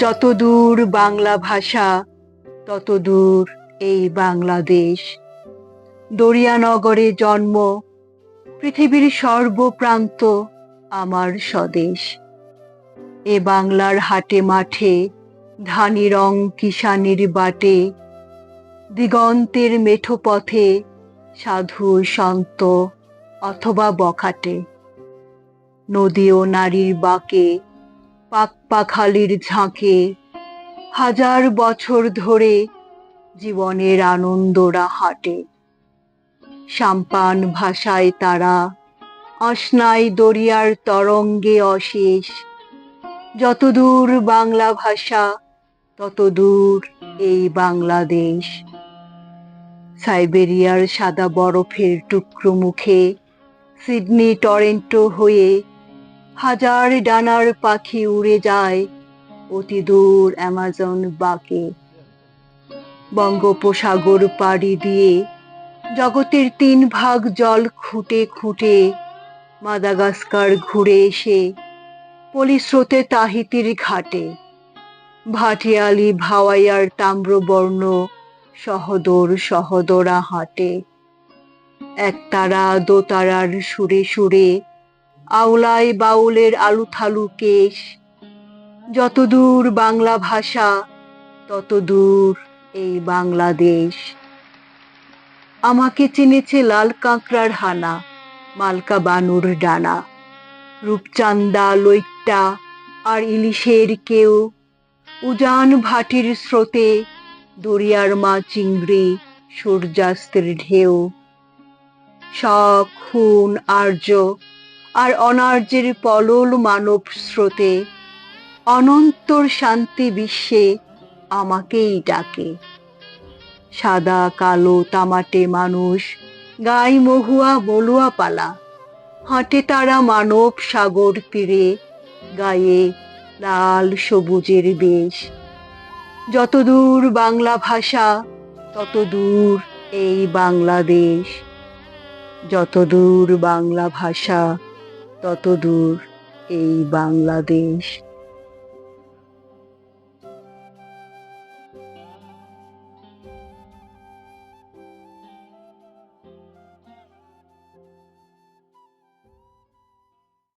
যত দূর বাংলা ভাষা তত দূর এই বাংলাদেশ। দরিয়ানগরে জন্ম, পৃথিবীর সর্বপ্রান্ত আমার স্বদেশ। এ বাংলার হাটে মাঠে ধানি রং কিষানির বাটে, দিগন্তের মেঠো পথে সাধু সন্ত অথবা বখাটে। নদী ও নারীর বাঁকে, পাকপাখালির ঝাঁকে, হাজার বছর ধরে জীবনের আনন্দরা হাঁটে। সাম্পান ভাষায় তারা, অস্নায় দরিয়ার তরঙ্গে অশেষ। যতদূর বাংলা ভাষা ততদূর এই বাংলাদেশ। সাইবেরিয়ার সাদা বরফের টুকরো মুখে সিডনি টরেন্টো হয়ে হাজার ডানার পাখি উড়ে যায় অতি দূর অ্যামাজন বাঁকে। বঙ্গোপসাগর পাড়ি দিয়ে জগতের 3 ভাগ জল খুঁটে খুঁটে মাদাগাস্কার ঘুরে এসে পলিস্রোতে তাহিতির ঘাটে। ভাটিয়ালি ভাওয়াইয়ার তাম্রবর্ণ সহদর সহদরা হাঁটে। একতারা দোতারার সুরে সুরে আওলায় বাউলের আলুথালু কেশ। যতদূর বাংলা ভাষা ততদূর এই বাংলাদেশ। আমাকে চিনেছে লাল কাঁকড়ার হানা, মালকা বানুর ডানা, রূপচান্দা লইট্টা আর ইলিশের কেউ। উজান ভাটির স্রোতে দরিয়ার মা চিংড়ি, সূর্যাস্তের ঢেউ। শখ খুন আর্য আর অনার্যের পলল মানব স্রোতে অনন্তর শান্তি বিশ্বে আমাকেই ডাকে। সাদা কালো তামাটে মানুষ, গাই মহুয়া বলুয়া পালা, হাঁটে তারা মানব সাগর তীরে, গায়ে লাল সবুজের বেশ। যতদূর বাংলা ভাষা ততদূর এই বাংলাদেশ। যতদূর বাংলা ভাষা ততদূর এই বাংলাদেশ।